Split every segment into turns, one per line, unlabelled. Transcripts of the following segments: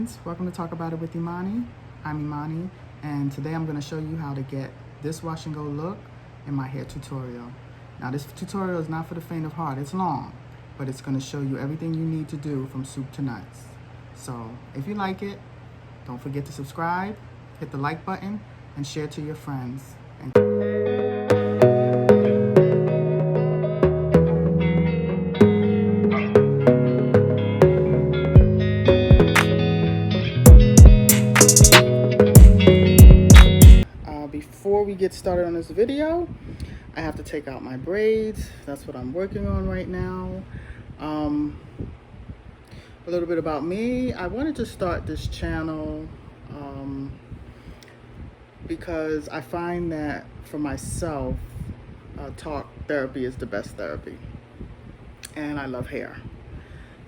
friends, welcome to Talk About It with Imani. I'm Imani, and today I'm going to show you how to get this wash and go look in my hair tutorial. Now this tutorial is not for the faint of heart. It's long, but it's going to show you everything you need to do from soup to nuts. So if you like it, don't forget to subscribe, hit the like button, and share to your friends. Before we get started on this video, I have to take out my braids. That's what I'm working on right now. A little bit about me. I wanted to start this channel because I find that for myself, talk therapy is the best therapy. And I love hair.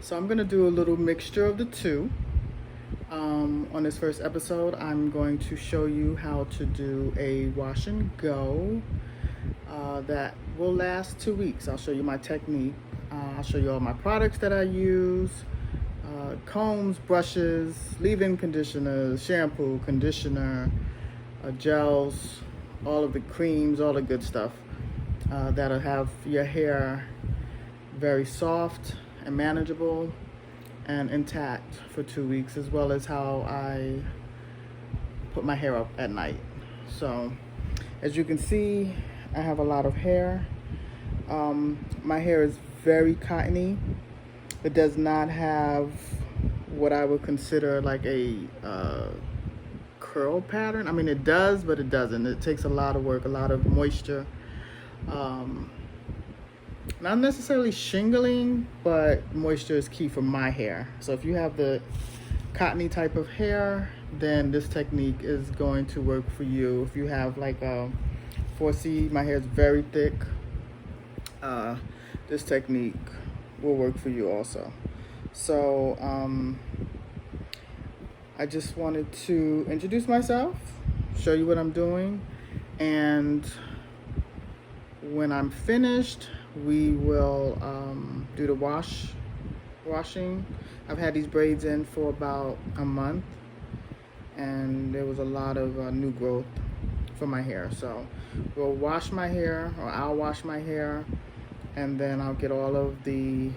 So I'm gonna do a little mixture of the two. On this first episode, I'm going to show you how to do a wash and go that will last 2 weeks. I'll show you my technique. I'll show you all my products that I use, combs, brushes, leave-in conditioners, shampoo, conditioner, gels, all of the creams, all the good stuff that'll have your hair very soft and manageable and intact for 2 weeks, as well as how I put my hair up at night. So as you can see, I have a lot of hair. My hair is very cottony. It does not have what I would consider like a curl pattern. I mean, it does, but it doesn't. It takes a lot of work, a lot of moisture. Not necessarily shingling, but moisture is key for my hair. So if you have the cottony type of hair, then this technique is going to work for you. If you have like a 4C, my hair is very thick, this technique will work for you also. So I just wanted to introduce myself, show you what I'm doing, and when I'm finished, we will do the washing. I've had these braids in for about a month, and there was a lot of new growth for my hair. So we'll wash my hair, or I'll wash my hair, and then I'll get all of the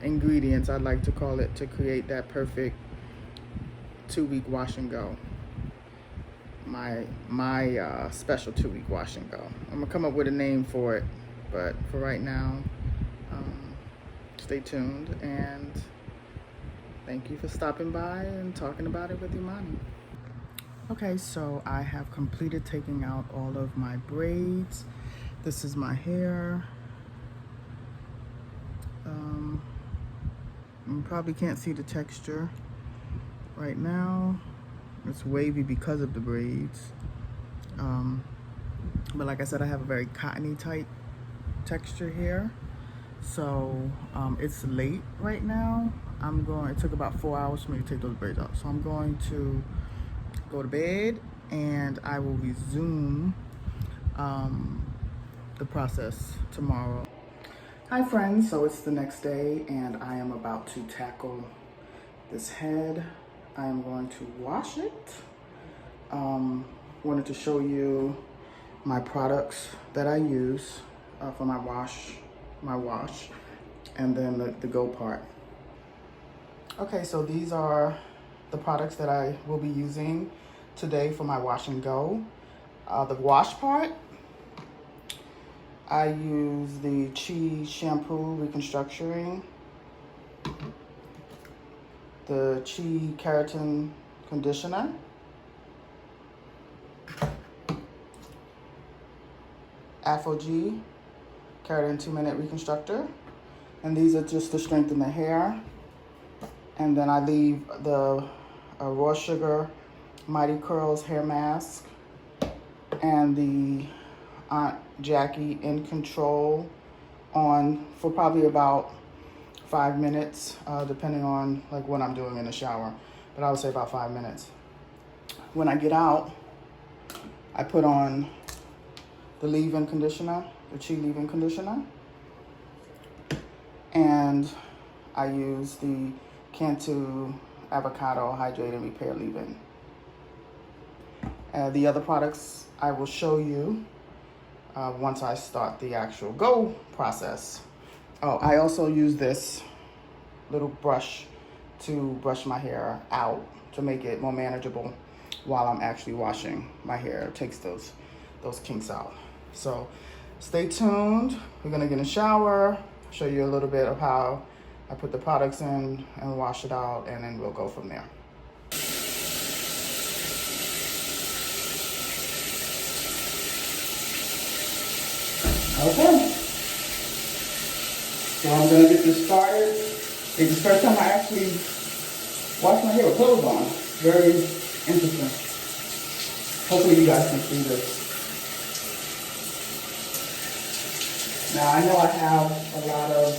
ingredients, I'd like to call it, to create that perfect 2-week wash and go. My special 2-week wash and go. I'm gonna come up with a name for it, but for right now, stay tuned, and thank you for stopping by and talking about it with Imani. Okay, so I have completed taking out all of my braids. This is my hair. You probably can't see the texture right now. It's wavy because of the braids. But like I said, I have a very cottony type texture here. So it's late right now. It took about 4 hours for me to take those braids out. So I'm going to go to bed, and I will resume the process tomorrow. Hi friends, so it's the next day, and I am about to tackle this head. I am going to wash it. Wanted to show you my products that I use for my wash, and then the go part. Okay, so these are the products that I will be using today for my wash and go. The wash part, I use the Shampoo Reconstructing, the Keratin Conditioner, Aphogee Keratin 2-minute Reconstructor, and these are just to strengthen the hair. And then I leave the Raw Sugar Mighty Curls hair mask and the Aunt Jackie In Control on for probably about 5 minutes, depending on like what I'm doing in the shower, but I would say about 5 minutes. When I get out, I put on the leave-in conditioner, the leave-in conditioner, and I use the Cantu Avocado Hydrate and Repair Leave In. The other products I will show you once I start the actual go process. Oh, I also use this little brush to brush my hair out to make it more manageable while I'm actually washing my hair. It takes those kinks out. So stay tuned. We're gonna get in the shower, show you a little bit of how I put the products in and wash it out, and then we'll go from there. Okay, so I'm gonna get this started. It's the first time I actually wash my hair with clothes on. Very interesting. Hopefully you guys can see this. Now I know I have a lot of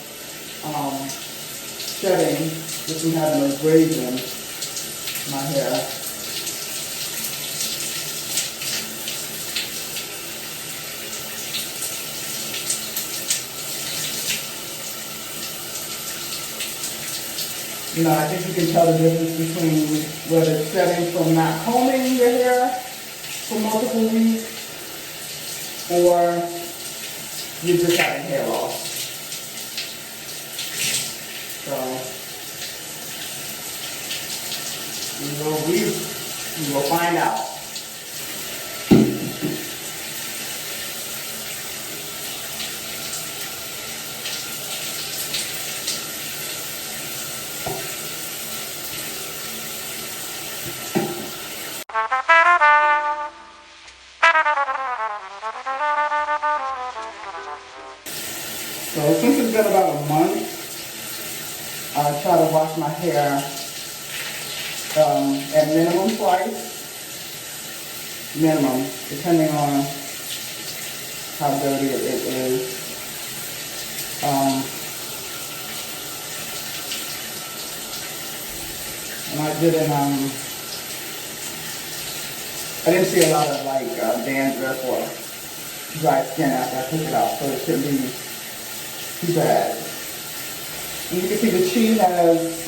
shedding just from having those braids in my hair. You know, I think you can tell the difference between whether it's shedding from not combing your hair for multiple weeks or you're just having hair loss. So we will find out. So since it's been about a month, I try to wash my hair at minimum twice. Minimum, depending on how dirty it is. And I didn't see a lot of like dandruff or dry skin after I took it out, so it shouldn't be too bad. And you can see the cheese has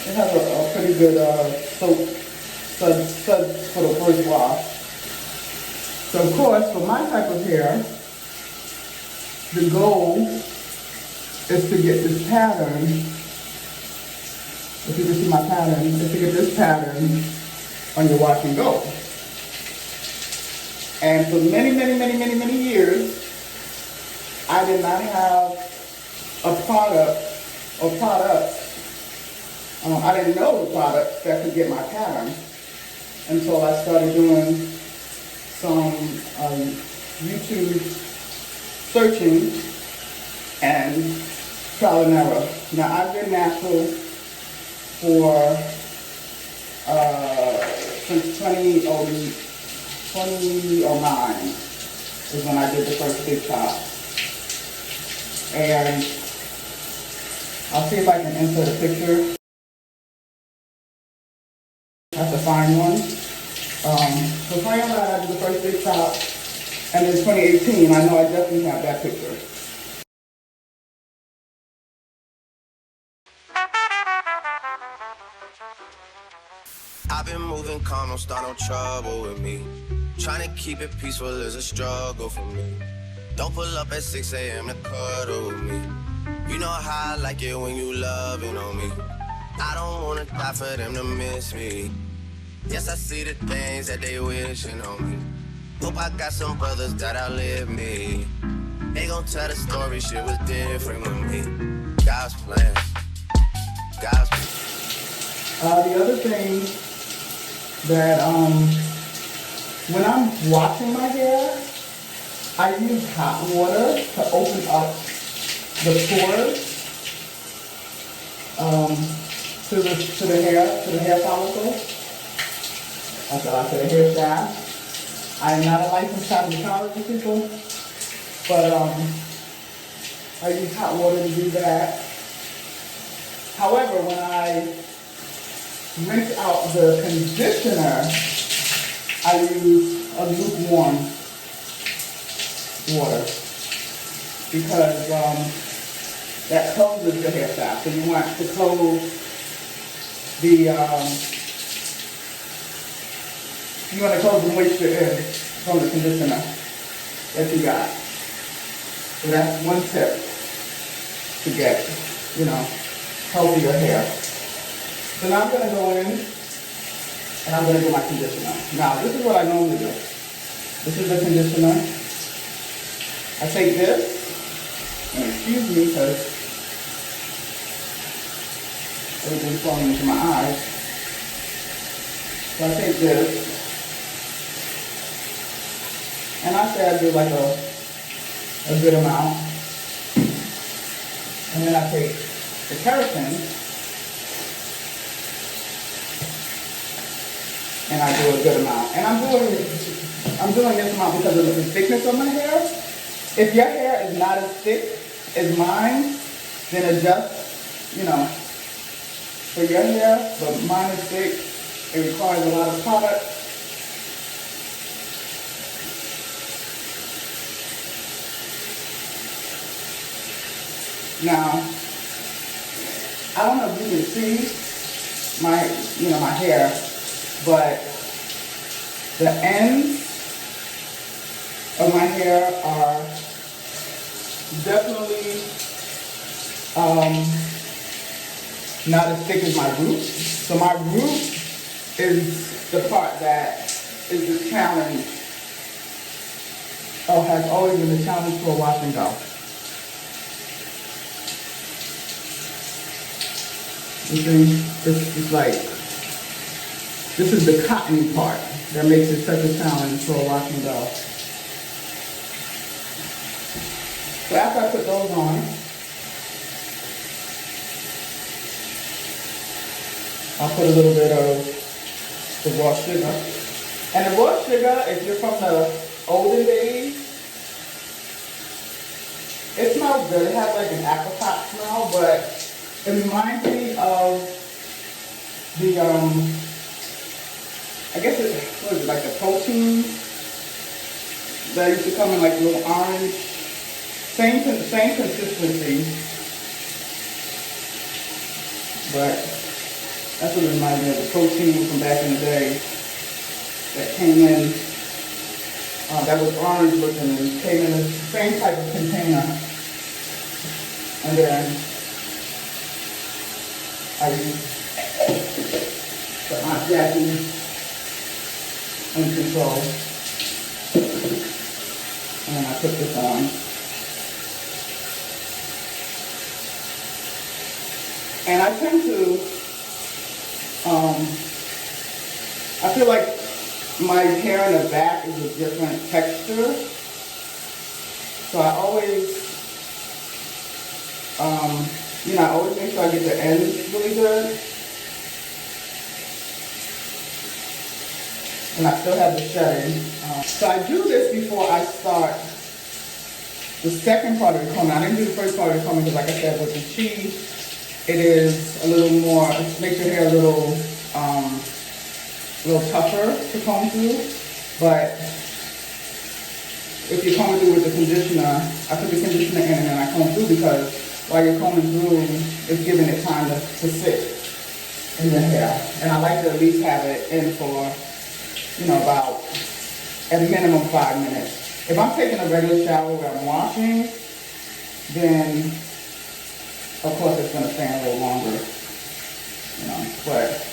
a pretty good soap suds for the first wash. So of course, for my type of hair, the goal is to get this pattern. If you can see my pattern, is to get this pattern on your wash and go. And for many years, I did not have a product or products. I didn't know the products that could get my pattern until I started doing some YouTube searching and trial and error. Now I've been natural for since 2009 is when I did the first big top. And I'll see if I can insert a picture. I have to find one. So 2009 I did the first big top, and in 2018 I know I definitely have that picture.
I've been moving calm, don't start no trouble with me. Trying to keep it peaceful is a struggle for me. Don't pull up at 6 a.m. to cuddle with me. You know how I like it when you loving on me. I don't wanna die for them to miss me. Yes, I see the things that they wishing on me. Hope I got some brothers that outlive me. They gon' tell the story, shit was different with me. God's plan. God's plan.
The other thing that when I'm washing my hair, I use hot water to open up the pores to the hair follicle. To the hair shaft. I am not a licensed cosmetologist, people, but I use hot water to do that. However, when I rinse out the conditioner, I use a lukewarm water because that closes the hair shaft. So you want to close the you want to close the moisture in from the conditioner that you got. So that's one tip to get, you know, healthier hair. So now I'm going to go in and I'm going to do my conditioner. Now this is what I normally do. This is the conditioner. I take this, and excuse me because everything's falling into my eyes. So I take this, and I say I do like a good amount. And then I take the keratin, and I do a good amount. And I'm doing this amount because of the thickness of my hair. If your hair is not as thick as mine, then adjust, you know, for your hair. But mine is thick. It requires a lot of product. Now, I don't know if you can see my, you know, my hair, but the ends of my hair are definitely not as thick as my root. So my root is the part that is the challenge, or has always been the challenge for a wash and go. You see, it's like, this is the cottony part that makes it such a challenge for a wash and go. So after I put those on, I'll put a little bit of the raw sugar. And the raw sugar, if you're from the olden days, it smells good. It has like an apricot smell, but it reminds me of the, I guess it's, what is it, like the protein that used to come in like little orange, same consistency, but that's what it reminds me of, the protein from back in the day that came in, that was orange looking and came in the same type of container. And then I use the Aunt Jackie in control, and I put this on. And I tend to, I feel like my hair in the back is a different texture, so I always, you know, I always make sure I get the ends really good. And I still have the shedding. So I do this before I start the second part of the combing. I didn't do the first part of the combing because, like I said, with the chi, it is a little more, it makes your hair a little tougher to comb through. But if you're combing through with the conditioner, I put the conditioner in and then I comb through, because while you're combing through, it's giving it time to sit in your hair. And I like to at least have it in for, you know, about at minimum 5 minutes. If I'm taking a regular shower where I'm washing, then of course it's gonna stay a little longer, you know. But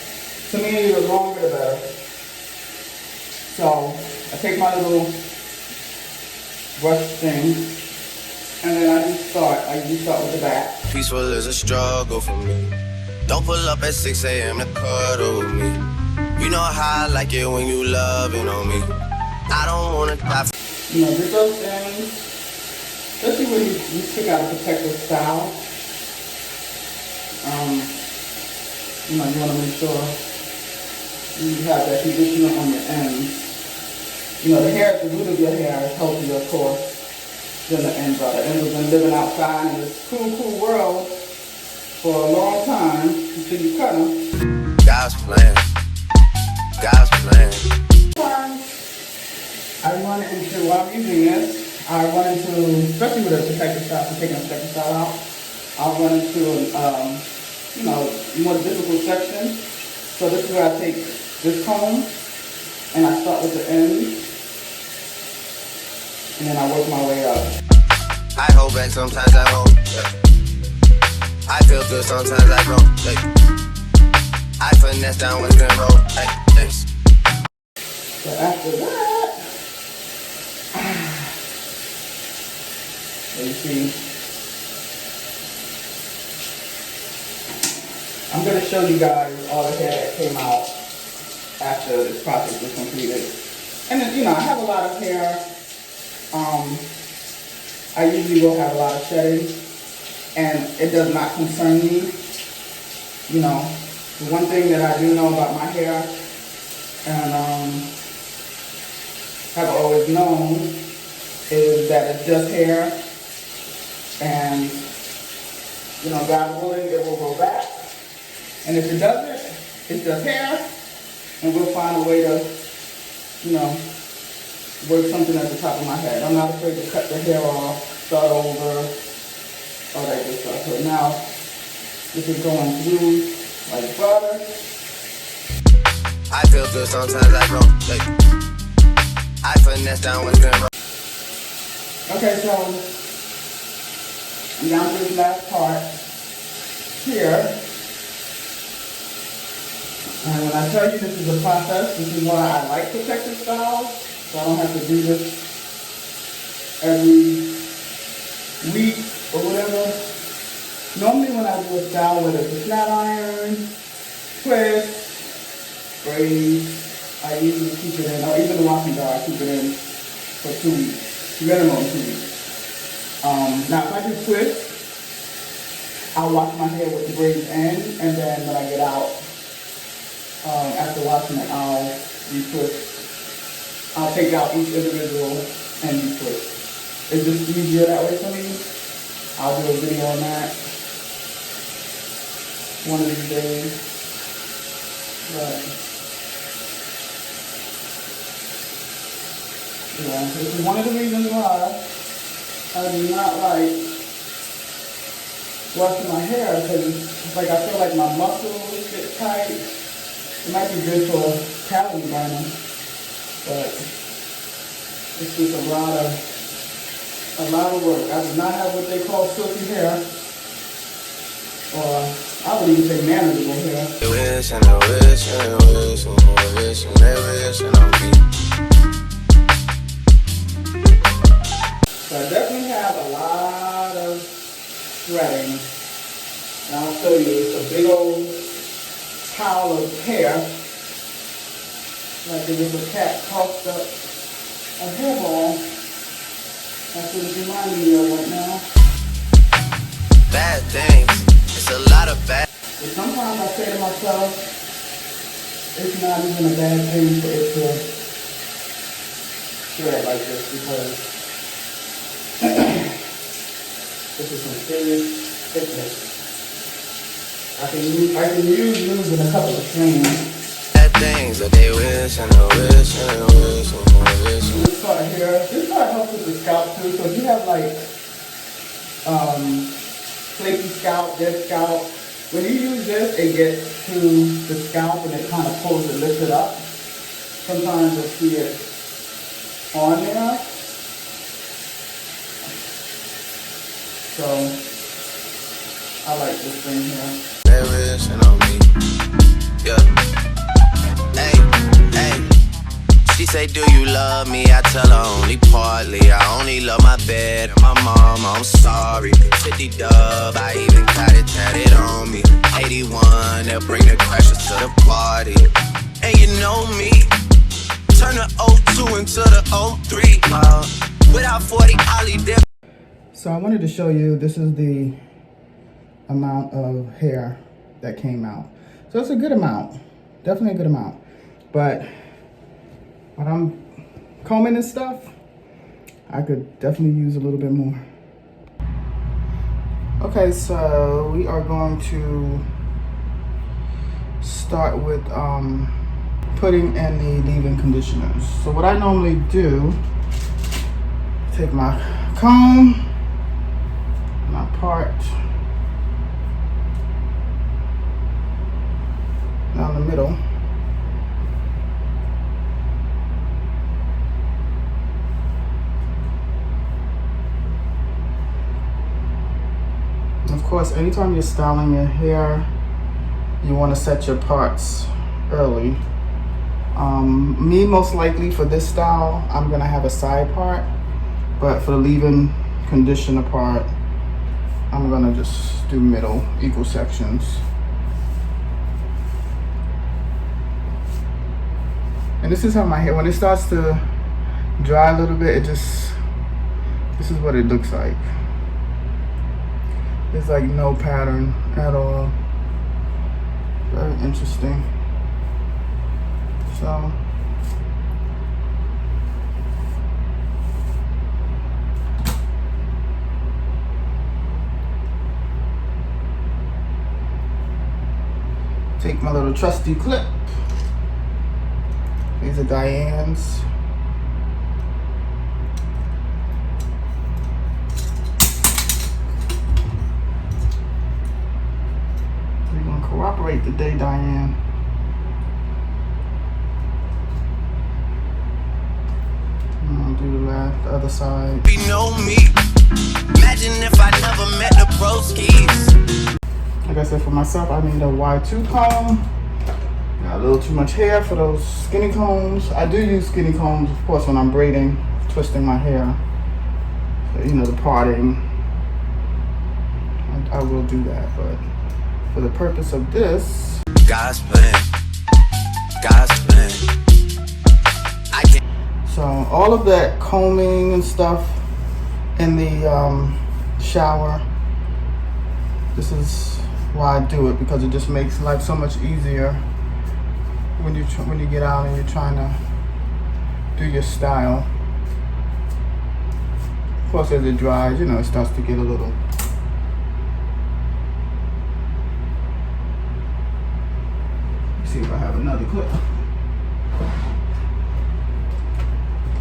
to me, the longer the better. So I take my little brush thing, and then I usually start with the back.
Peaceful is a struggle for me. Don't pull up at 6 a.m. to cuddle with me. You know how I like it when you loving on me. I don't wanna die.
You know, get those things, especially when you pick out a protective style. You know, you wanna make sure you have that conditioner on your ends. You know, the hair at the root of your hair is healthier, of course, than the ends are. The ends have been living outside in this cool world for a long time until you cut them.
God's plan. God's plan.
I run into, while I'm using this, I run into, especially with a protective style, for taking a protective style out, I'll run into, you know, more difficult section. So this is where I take this comb and I start with the end and then I work my way up.
I hold back, sometimes I hold. Yeah. I feel good, sometimes I go. Yeah. I finesse down with the road. Hey, thanks.
So after that, you see, I'm going to show you guys all the hair that came out after this process was completed. And then, you know, I have a lot of hair. I usually will have a lot of shedding, and it does not concern me. You know, the one thing that I do know about my hair, and have always known, is that it's just hair, and, you know, God willing, it will grow back. And if it doesn't, it's just hair, and we'll find a way to, you know, work something at the top of my head. I'm not afraid to cut the hair off, start over, all that good stuff. So now, this is going through like butter.
I feel good, sometimes I go. I finesse down with the road.
Okay, so I'm down to this last part here. And when I tell you this is a process, this is why I like protective styles. So I don't have to do this every week or whatever. Normally when I do a style, whether it's a flat iron, twist, braids, I usually keep it in, or even the washing jar, I keep it in for 2 weeks, minimum 2 weeks. Now if I do twist, I'll wash my hair with the braids in, and then when I get out, after washing it, I'll retwist. I'll take out each individual and retwist. It's just easier that way for me. I'll do a video on that one of these days. But yeah, this is one of the reasons why I do not like washing my hair, because like I feel like my muscles get tight. It might be good for a calorie burner, but it's just a lot of work. I do not have what they call silky hair, or I would even say manageable hair.
They wish and they wish and they wish and they wish and they wish and on me.
So I definitely have a lot of threading. And I'll show you, it's a big old pile of hair, like if a cat tossed up a hairball. That's what it's reminding me of right now.
Bad things, it's a lot of bad.
But sometimes I say to myself, it's not even a bad thing for it to thread like this, because this is some serious thickness. I can use losing a couple of strands.
Bad things that they wish and they wish and they wish and they wish.
This part here, this part helps with the scalp too. So if you have like flaky scalp, dead scalp, when you use this, it gets to the scalp and it kind of pulls it, lifts it up. Sometimes you'll see it on there. So I like this thing here.
They wishing on me. Yeah. Hey, hey. She say, do you love me? I tell her only partly. I only love my bed and my mom. I'm sorry. 50 dub, I even got it tatted on me. 81, they'll bring the crashers to the party. And you know me. Turn the 02 into the 03. Without 40 Ollie dip.
So I wanted to show you, this is the amount of hair that came out. So it's a good amount, definitely a good amount. But when I'm combing and stuff, I could definitely use a little bit more. Okay, so we are going to start with putting in the leave-in conditioners. So what I normally do, take my comb, my part. Now down the middle. Of course, anytime you're styling your hair, you want to set your parts early. Me, most likely for this style, I'm gonna have a side part, but for the leave-in conditioner part, I'm gonna just do middle, equal sections. And this is how my hair, when it starts to dry a little bit, this is what it looks like. There's like no pattern at all. Very interesting. So take my little trusty clip. These are Diane's. We're gonna cooperate today, Diane. I'll do the other side.
You know me. Imagine if I never met the broskies.
Like I said, for myself, I need a Y2 comb. Got a little too much hair for those skinny combs. I do use skinny combs, of course, when I'm braiding, twisting my hair. So, you know, the parting. I will do that, but for the purpose of this,
God's plan. God's plan. I can't.
so all of that combing and stuff in the shower, this is why I do it, because it just makes life so much easier when you get out and you're trying to do your style. Of course, as it dries, you know, it starts to get a little. Let's see if I have another clip.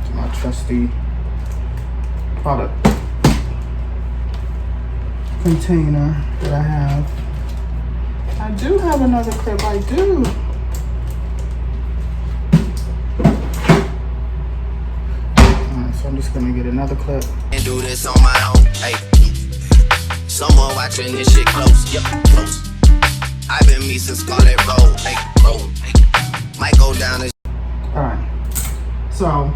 It's my trusty product container that I have. I do have another clip, I do. Alright, so I'm just gonna get another clip.
And do this on my own. Hey, someone watching this shit close. Yep, close. I've been me since Scarlet Road. Hey, road. Hey. Might go down this.
Alright, so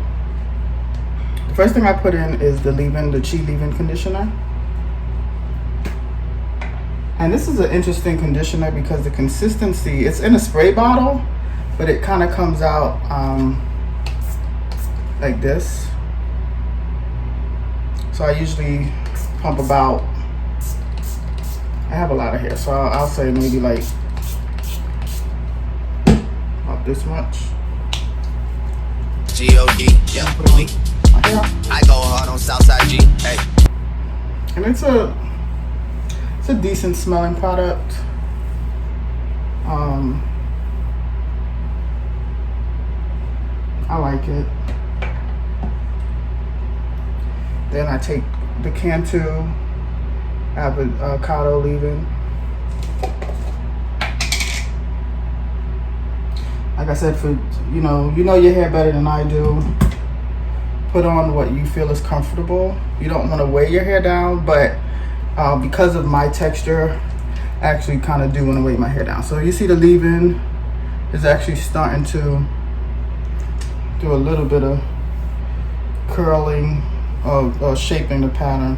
the first thing I put in is the leave-in, the Chi leave-in conditioner. And this is an interesting conditioner because the consistency, it's in a spray bottle, but it kind of comes out like this. So I usually pump about, I have a lot of hair, so I'll say maybe like about this much.
G-O-D, yeah, I go hard on Southside G, hey.
And it's a decent smelling product. I like it. Then I take the Cantu Avocado leave-in. Like I said, for you know your hair better than I do. Put on what you feel is comfortable. You don't want to weigh your hair down, but because of my texture, I actually kind of do want to weigh my hair down. So you see the leave-in is actually starting to do a little bit of curling of shaping the pattern.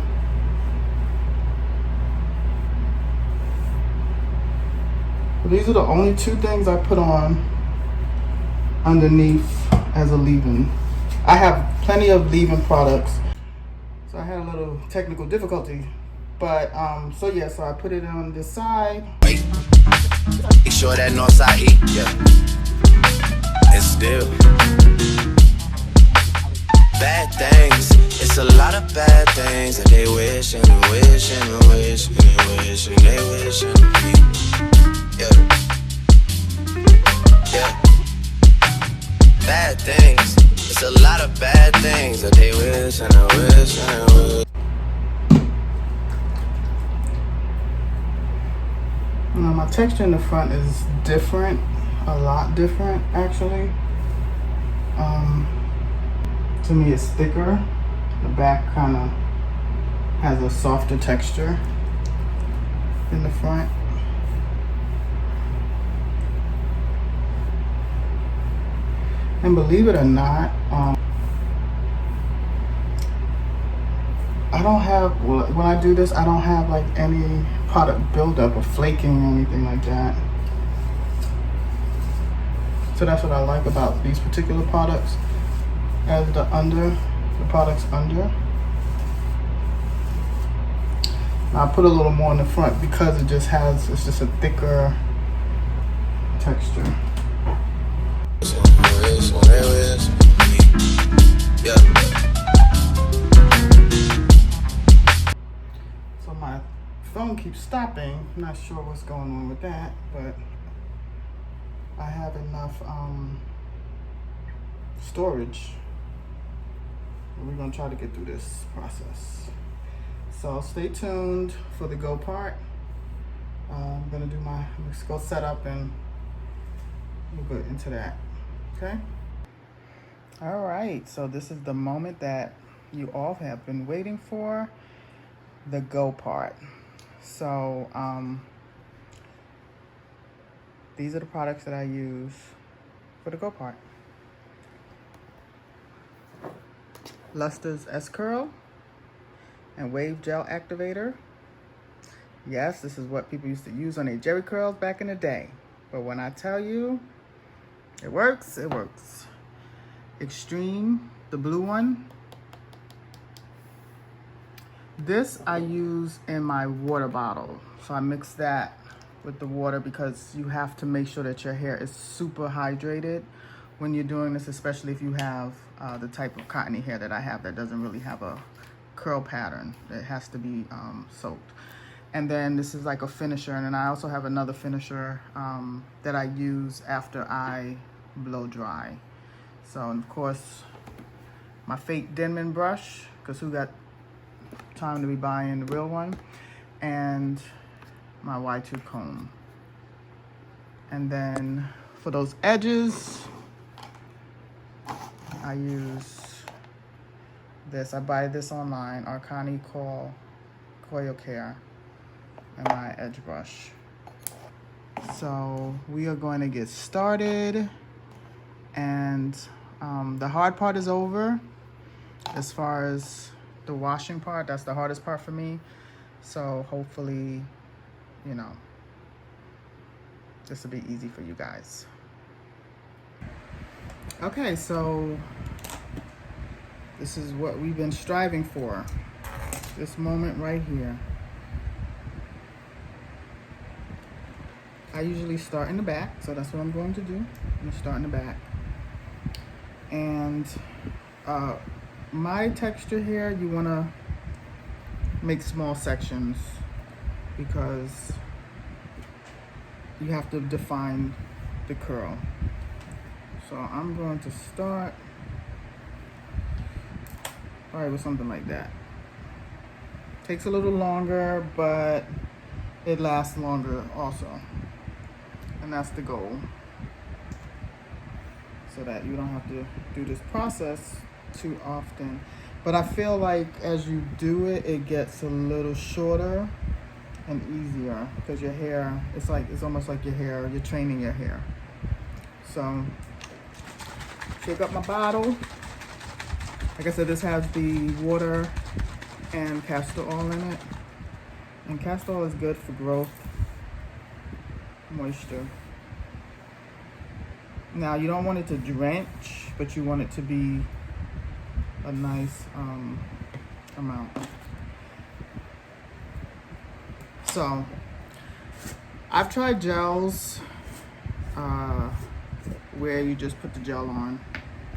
But these are the only two things I put on underneath as a leave-in. I have plenty of leave-in products, so I had a little technical difficulty. But so yeah, so I put it on this side.
Wait, make sure that north side E, yeah. And still, bad things. It's a lot of bad things that they wish and wish and wish and wish and they wish and me. Yeah, yeah. Bad things. It's a lot of bad things that they wish and wish and wish.
My texture in the front is different. a lot different actually. To me it's thicker. The back kind of has a softer texture in the front. And believe it or not, I don't have, well, when I do this, I don't have like any product buildup or flaking or anything like that. So that's what I like about these particular products. As the product's under. Now I put a little more in the front because it's just a thicker texture. So my phone keeps stopping. I'm not sure what's going on with that, but I have enough storage. We're gonna try to get through this process. So stay tuned for the go part. I'm gonna do let's go set up and we'll go into that, okay? All right, so this is the moment that you all have been waiting for, the go part. So these are the products that I use for the go part. Luster's S-Curl and Wave Gel Activator. Yes, this is what people used to use on their jerry curls back in the day. But when I tell you, it works, it works. Xtreme, the blue one. This I use in my water bottle. So I mix that with the water because you have to make sure that your hair is super hydrated when you're doing this, especially if you have the type of cottony hair that I have that doesn't really have a curl pattern. It has to be soaked. And then this is like a finisher, and then I also have another finisher that I use after I blow dry. So, and of course, my fake Denman brush, because who got time to be buying the real one, and my Y2 comb. And then for those edges, I use this. I buy this online, Arcani Coil Care, and my edge brush. So we are going to get started, and the hard part is over. As far as the washing part, that's the hardest part for me. So hopefully, you know, this will be easy for you guys. Okay, so this is what we've been striving for. This moment right here. I usually start in the back, so that's what I'm going to do. I'm gonna start in the back. And my texture here, you wanna make small sections because you have to define the curl. So I'm going to start probably with something like that. Takes a little longer, but it lasts longer also. And that's the goal. So that you don't have to do this process too often. But I feel like as you do it, it gets a little shorter and easier because your hair, it's almost like you're training your hair. So shake up my bottle. Like I said, this has the water and castor oil in it. And castor oil is good for growth, moisture. Now you don't want it to drench, but you want it to be a nice amount. So I've tried gels where you just put the gel on,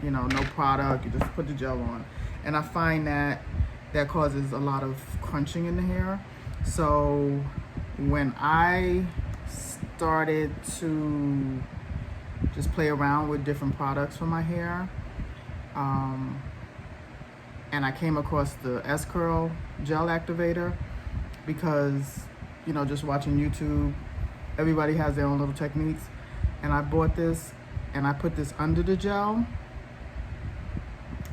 you know, no product, you just put the gel on. And I find that causes a lot of crunching in the hair. So when I started to just play around with different products for my hair, and I came across the S-Curl gel activator because, you know, just watching YouTube, everybody has their own little techniques. And I bought this and I put this under the gel.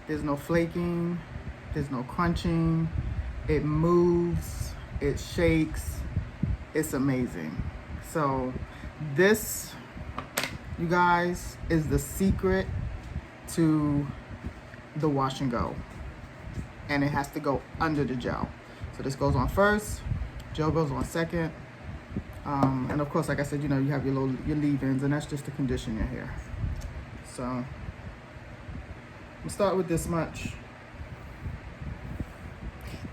There's no flaking, there's no crunching. It moves, it shakes, it's amazing. So this, you guys, is the secret to the wash and go. And it has to go under the gel. So this goes on first, gel goes on second. And of course, like I said, you know, you have your leave-ins, and that's just to condition your hair. So I'm gonna start with this much.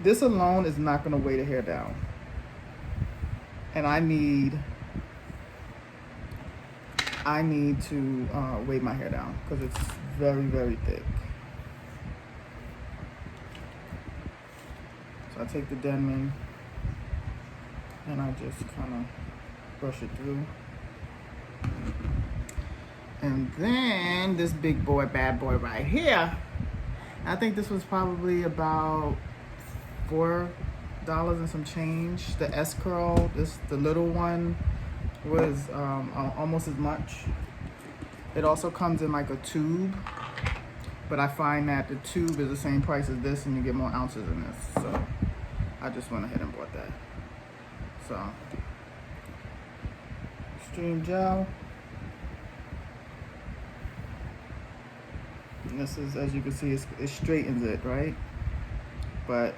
This alone is not gonna weigh the hair down. And I need to weigh my hair down because it's very, very thick. So I take the Denman and I just kind of brush it through. And then this big boy, bad boy right here. I think this was probably about $4 and some change. The S curl, the little one, was almost as much. It also comes in like a tube, but I find that the tube is the same price as this, and you get more ounces in this. So I just went ahead and bought that. So Xtreme gel. And this is, as you can see, it straightens it, right? But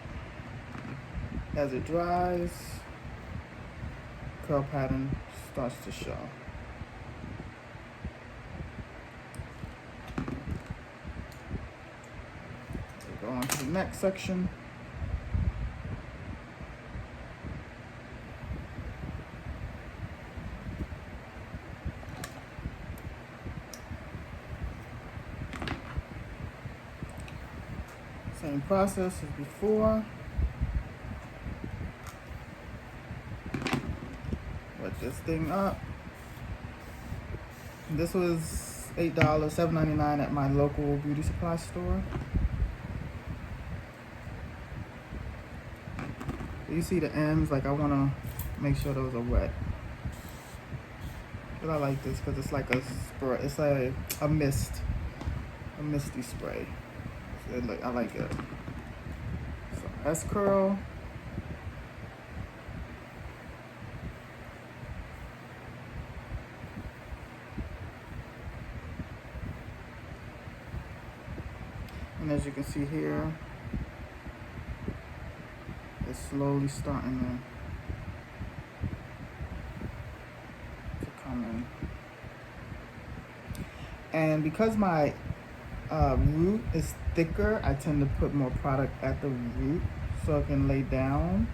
as it dries, curl pattern starts to show. So go on to the next section. Same process as before. Wet this thing up. This was $8, $7.99 at my local beauty supply store. You see the ends, like I want to make sure those are wet. But I like this because it's like a spray. It's like a misty spray. I like it. So S curl. And as you can see here, it's slowly starting to come in. And because my root is thicker, I tend to put more product at the root so it can lay down.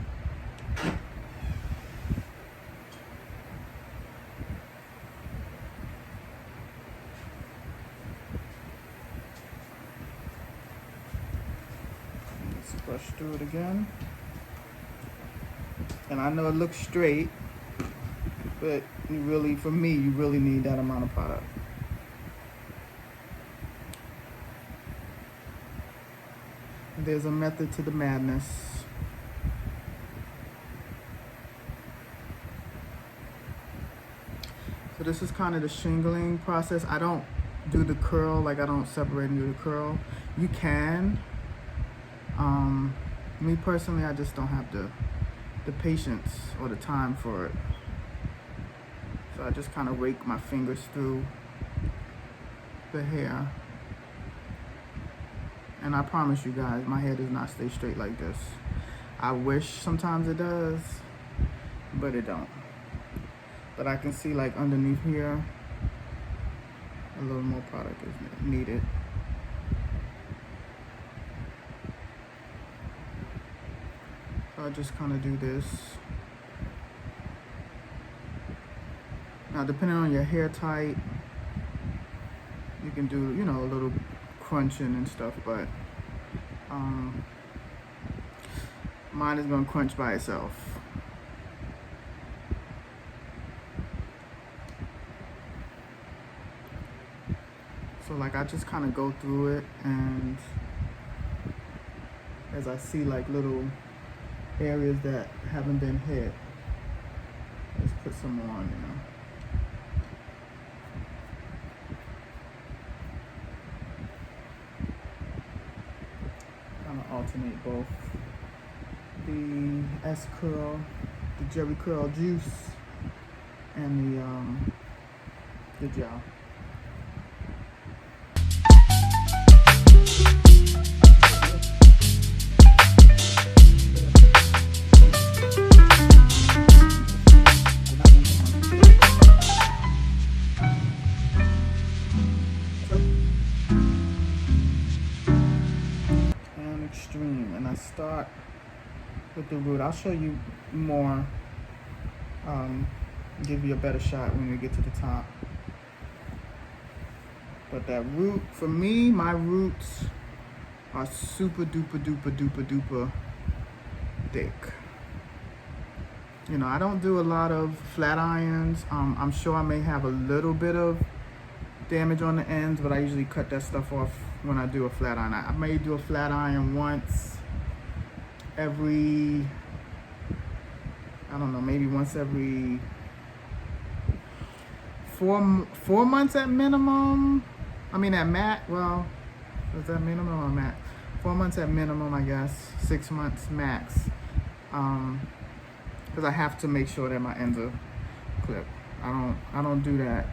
Let's brush through it again. And I know it looks straight, but you really, for me, you really need that amount of product. There's a method to the madness. So this is kind of the shingling process. I don't do the curl, like I don't separate and do the curl. You can. Me personally, I just don't have the patience or the time for it. So I just kind of rake my fingers through the hair. And I promise you guys, my hair does not stay straight like this. I wish sometimes it does, but it don't. But I can see like underneath here, a little more product is needed. So I just kind of do this. Now, depending on your hair type, you can do, you know, a little crunching and stuff, but mine is gonna crunch by itself. So like I just kind of go through it, and as I see like little areas that haven't been hit, let's put some more on, you know. alternate both the S curl, the Jerry curl juice, and the gel. And Xtreme, and I start with the root. I'll show you more, give you a better shot when we get to the top. But that root, for me, my roots are super duper duper duper duper thick. You know, I don't do a lot of flat irons. I'm sure I may have a little bit of damage on the ends, but I usually cut that stuff off when I do a flat iron. I may do a flat iron once every, I don't know, maybe once every four months at minimum. I mean at max, well, is that minimum or max? 4 months at minimum, I guess. 6 months max. Because I have to make sure that my ends are clipped. I don't do that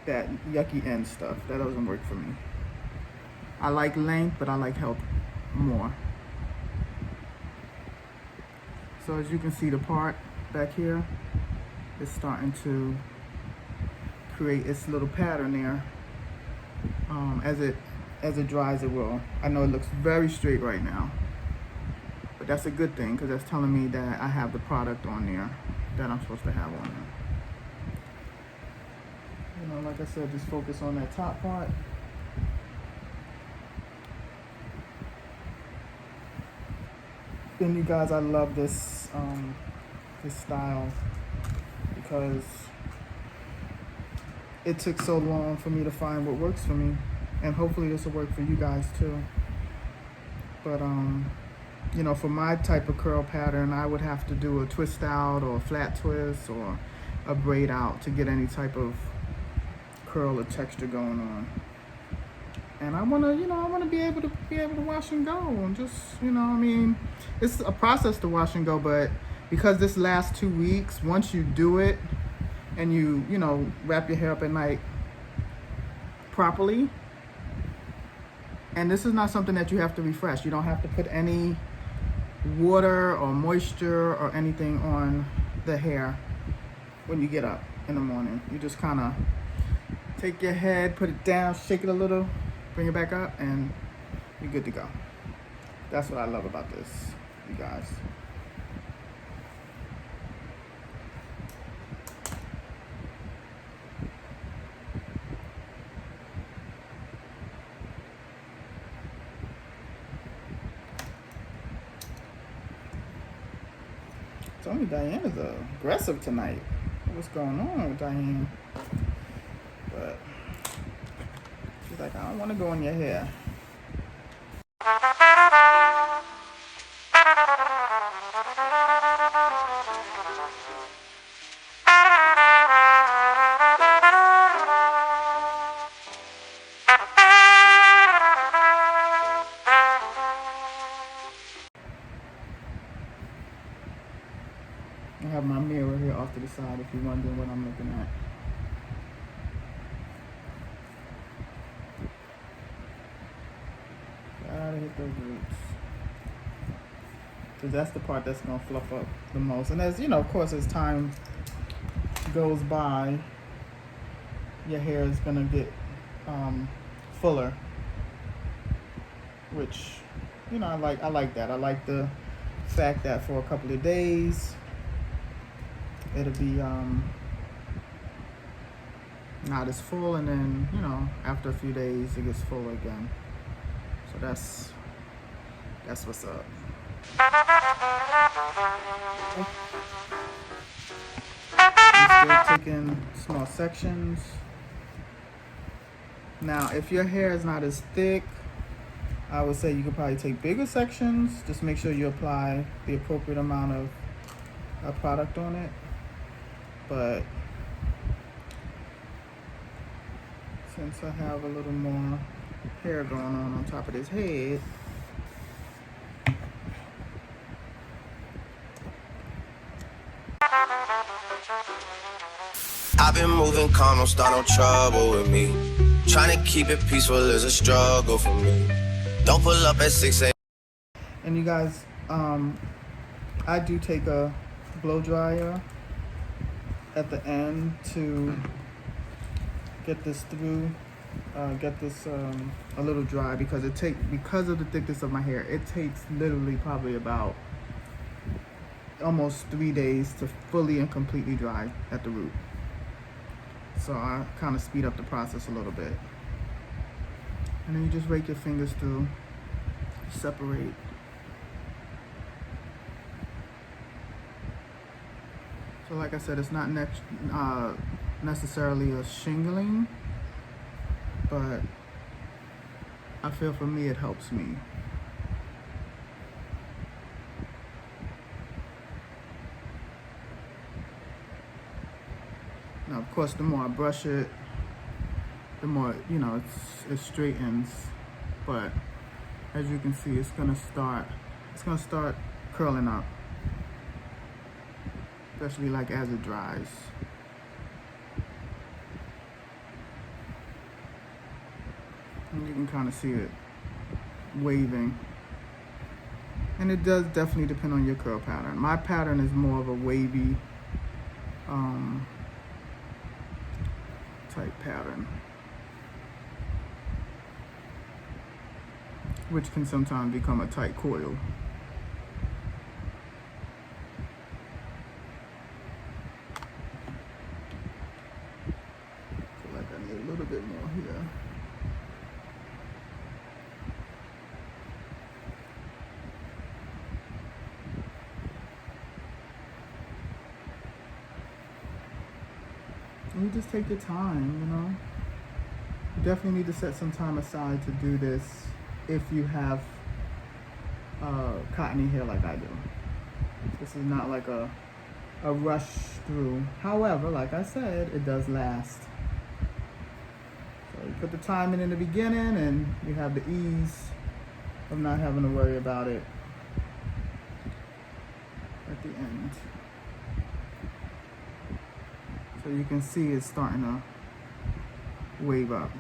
that yucky end stuff. That doesn't work for me. I like length, but I like health more. So as you can see, the part back here is starting to create its little pattern there. As it dries, it will. I know it looks very straight right now, but that's a good thing because that's telling me that I have the product on there that I'm supposed to have on there. You know, like I said, just focus on that top part. And you guys, I love this this style because it took so long for me to find what works for me, and hopefully this will work for you guys too. But you know, for my type of curl pattern, I would have to do a twist out or a flat twist or a braid out to get any type of curl or texture going on. And I want to, you know, I want to be able to wash and go, and just, you know, I mean, it's a process to wash and go, but because this lasts 2 weeks, once you do it and you know, wrap your hair up at night properly, and this is not something that you have to refresh. You don't have to put any water or moisture or anything on the hair when you get up in the morning. You just kind of take your head, put it down, shake it a little, bring it back up, and you're good to go. That's what I love about this, you guys. Tell me Diane is aggressive tonight. What's going on with Diane? But she's like, I don't want to go in your hair. I have my mirror here off to the side if you're wondering what I'm looking at. Gotta hit those roots. Because that's the part that's going to fluff up the most. And as, you know, of course, as time goes by, your hair is going to get fuller. Which, you know, I like that. I like the fact that for a couple of days, it'll be not as full, and then, you know, after a few days it gets full again. So that's what's up. I'm still taking small sections. Now, if your hair is not as thick, I would say you could probably take bigger sections. Just make sure you apply the appropriate amount of product on it. But since I have a little more hair going on top of his head.
I've been moving calm, don't start no trouble with me. Trying to keep it peaceful is a struggle for me. Don't pull up at 6 a.m.
And you guys, I do take a blow dryer at the end to get this through, get this a little dry, because because of the thickness of my hair, it takes literally probably about almost 3 days to fully and completely dry at the root. So I kind of speed up the process a little bit. And then you just rake your fingers through, separate. So like I said, it's not necessarily a shingling, but I feel for me it helps me. Now, of course, the more I brush it, the more, you know, it straightens. But as you can see, it's gonna start curling up, especially like as it dries. And you can kind of see it waving. And it does definitely depend on your curl pattern. My pattern is more of a wavy type pattern, which can sometimes become a tight coil. Feel like I need a little bit more here. And you just take your time, you know. You definitely need to set some time aside to do this if you have cottony hair like I do. This is not like a rush through. However, like I said, it does last. So you put the time in the beginning and you have the ease of not having to worry about it at the end. So you can see it's starting to wave up.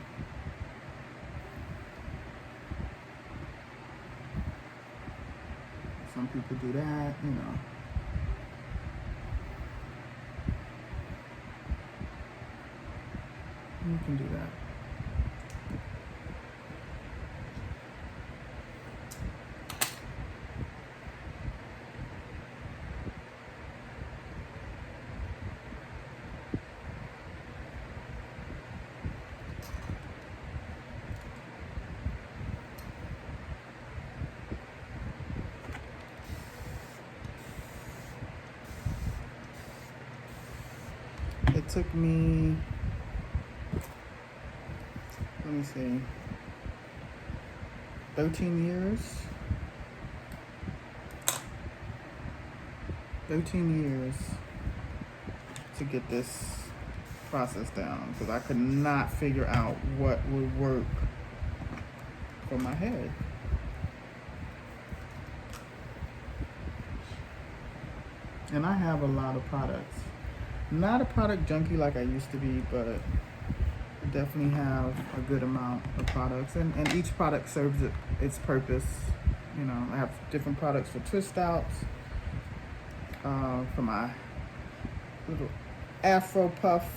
Some people do that, you know. You can do that. It took me, let me see, 13 years. 13 years to get this process down, because I could not figure out what would work for my head. And I have a lot of products. Not a product junkie like I used to be, but I definitely have a good amount of products, and each product serves its purpose. You know, I have different products for twist outs, for my little afro puff,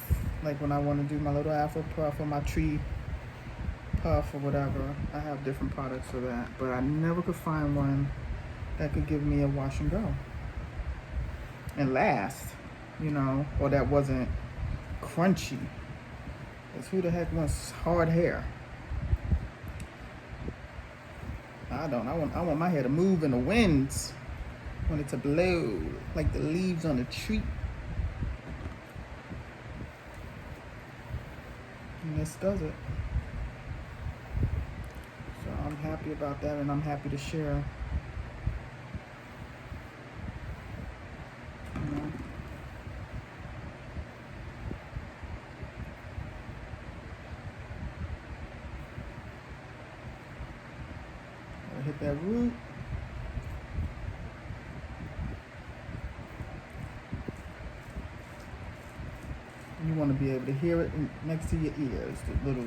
like when I want to do my little afro puff or my tree puff or whatever. I have different products for that, but I never could find one that could give me a wash and go and last. You know, or that wasn't crunchy. Because who the heck wants hard hair? I don't. I want my hair to move in the winds. I want it to blow like the leaves on a tree. And this does it. So I'm happy about that, and I'm happy to share. hit that root. You want to be able to hear it next to your ears, the little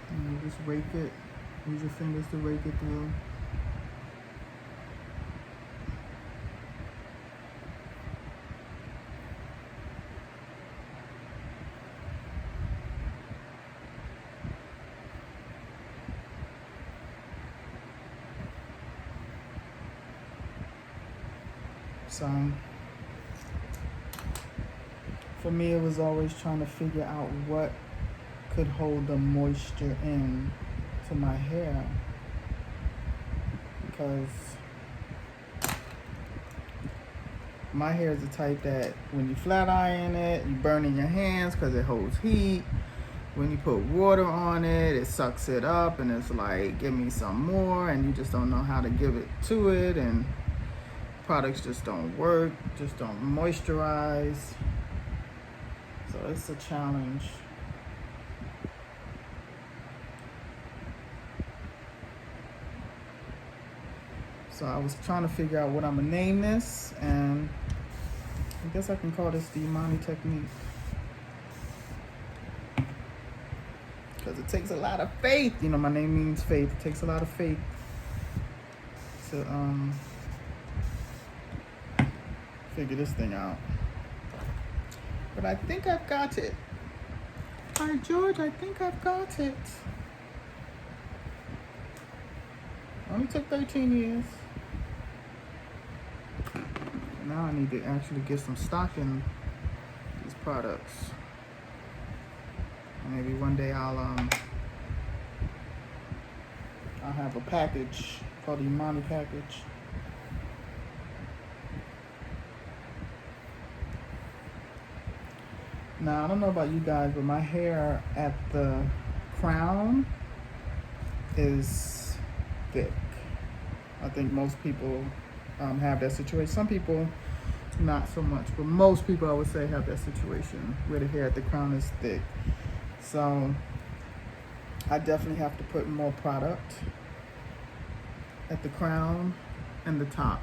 and you just rake it, use your fingers to rake it through. So for me, it was always trying to figure out what could hold the moisture in to my hair, because my hair is the type that when you flat iron it, you burn in your hands because it holds heat. When you put water on it, it sucks it up and it's like, give me some more, and you just don't know how to give it to it, and products just don't work, just don't moisturize. So it's a challenge. So I was trying to figure out what I'm gonna name this, and I guess I can call this the Imani technique, because it takes a lot of faith. You know, my name means faith. It takes a lot of faith to figure this thing out. But I think I've got it. Hi George, I think I've got it. Only took 13 years. Now I need to actually get some stock in these products. Maybe one day I'll have a package called the Imani package. Now, I don't know about you guys, but my hair at the crown is thick. I think most people have that situation. Some people, not so much, but most people, I would say, have that situation where the hair at the crown is thick. So I definitely have to put more product at the crown and the top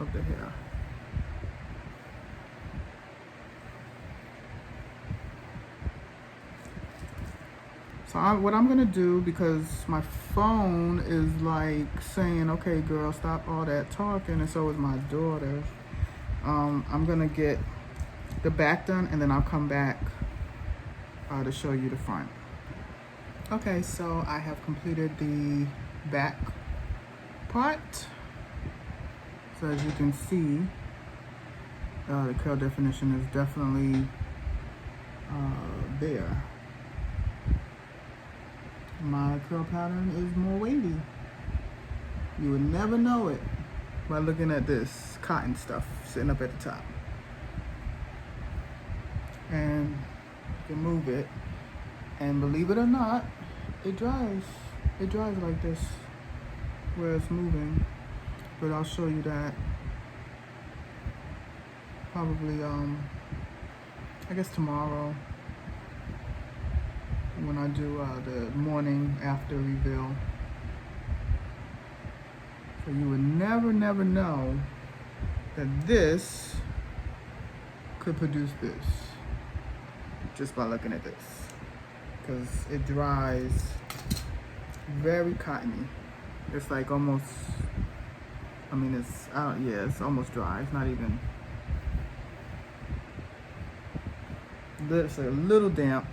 of the hair. So what I'm gonna do, because my phone is like saying, okay girl, stop all that talking, and so is my daughter, I'm gonna get the back done and then I'll come back to show you the front. Okay, so I have completed the back part. So as you can see, the curl definition is definitely there. My curl pattern is more wavy. You would never know it by looking at this cotton stuff sitting up at the top. And you can move it, and believe it or not, it dries. It dries like this where it's moving. But I'll show you that probably I guess tomorrow, when I do the morning after reveal. So you would never know that this could produce this just by looking at this, because it dries very cottony. It's like almost, I mean, it's yeah, it's almost dry. It's not even, it's like a little damp.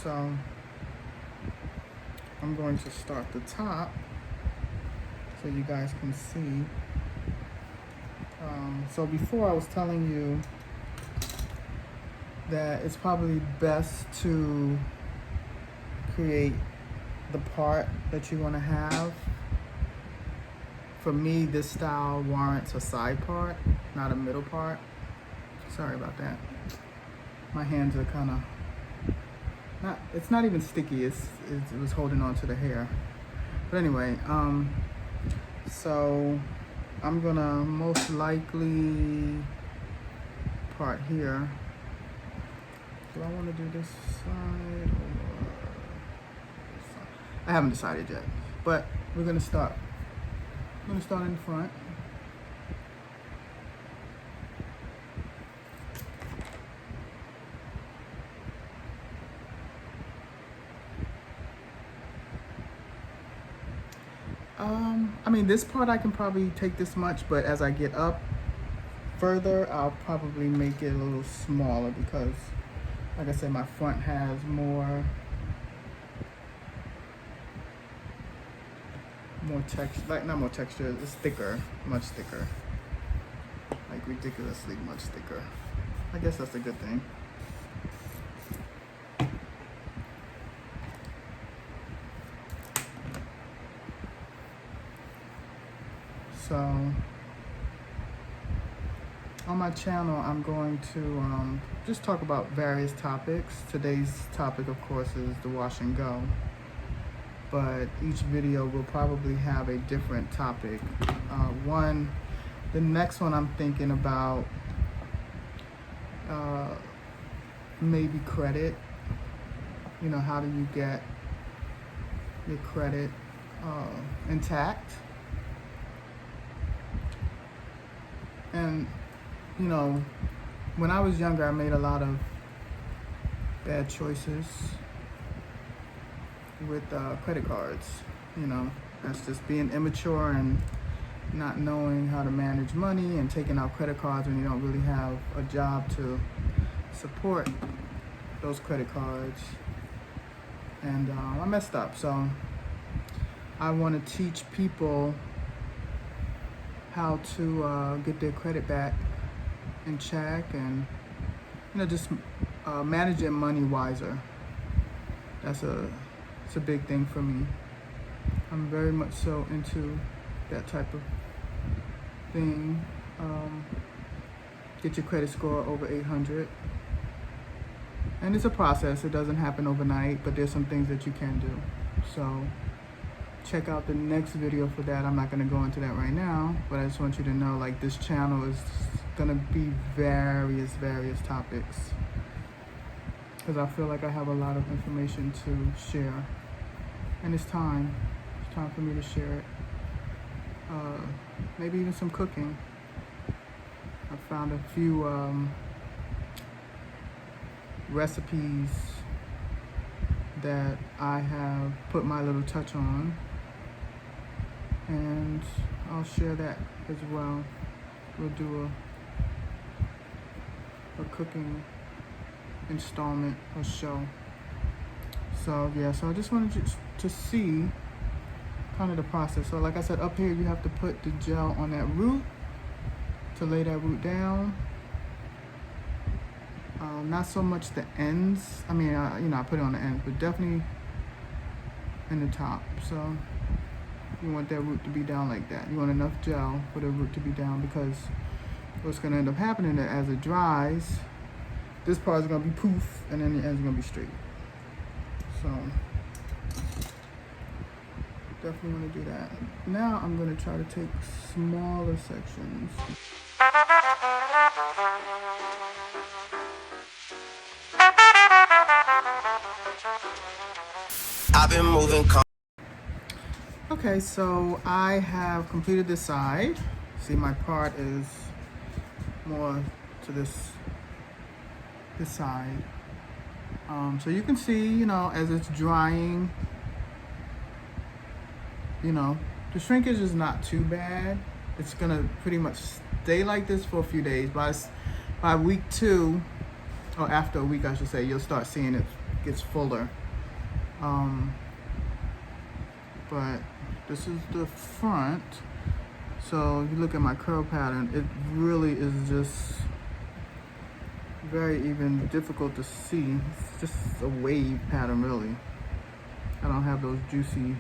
So I'm going to start the top so you guys can see. So before I was telling you that it's probably best to create the part that you want to have. For me, this style warrants a side part, not a middle part. Sorry about that. My hands are kind of it's not even sticky. It was holding on to the hair. But anyway, so I'm gonna most likely part here. Do I want to do this side or this side? I haven't decided yet, but we're gonna start. I'm gonna start in the front. I mean, this part I can probably take this much, but as I get up further, I'll probably make it a little smaller because, like I said, my front has more texture, like not more texture, it's thicker, much thicker. Like ridiculously much thicker. I guess that's a good thing. So on my channel, I'm going to just talk about various topics. Today's topic, of course, is the wash and go. But each video will probably have a different topic. The next one I'm thinking about maybe credit. You know, how do you get your credit intact? And, you know, when I was younger, I made a lot of bad choices with credit cards. You know, that's just being immature and not knowing how to manage money and taking out credit cards when you don't really have a job to support those credit cards. And I messed up. So I want to teach people how to get their credit back in check and, you know, just manage their money wiser. It's a big thing for me. I'm very much so into that type of thing. Get your credit score over 800. And it's a process. It doesn't happen overnight, but there's some things that you can do. So check out the next video for that. I'm not going to go into that right now, but I just want you to know, like, this channel is going to be various topics, because I feel like I have a lot of information to share, and it's time for me to share it. Maybe even some cooking. I found a few recipes that I have put my little touch on, and I'll share that as well. We'll do a cooking installment or show. So yeah, so I just wanted you to see kind of the process. So like I said, up here you have to put the gel on that root to lay that root down. Not so much the ends. I mean, you know, I put it on the ends, but definitely in the top. So you want that root to be down like that. You want enough gel for the root to be down, because what's going to end up happening is as it dries, this part is going to be poof, and then the ends are going to be straight. So definitely want to do that. Now I'm going to try to take smaller sections.
I've been moving.
Okay, so I have completed this side. See, my part is more to this side. So you can see, you know, as it's drying, you know, the shrinkage is not too bad. It's gonna pretty much stay like this for a few days. By week 2, or after a week, I should say, you'll start seeing it gets fuller. But this is the front. So if you look at my curl pattern, it really is just very even difficult to see. It's just a wave pattern, really. I don't have those juicy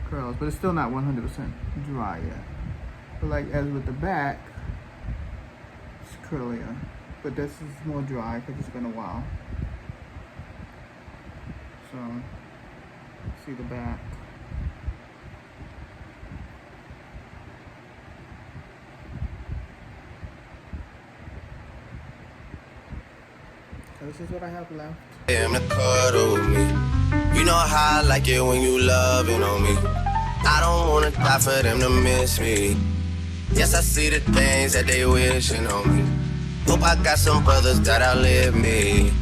curls, but it's still not 100% dry yet. But like as with the back, it's curlier. But this is more dry because it's been a while. So, see the back. So this is what I have left.
Him to cuddle with me. You know how I like it when you loving on me. I don't wanna die for them to miss me. Yes, I see the things that they wishing on me. Hope I got some brothers that outlive me.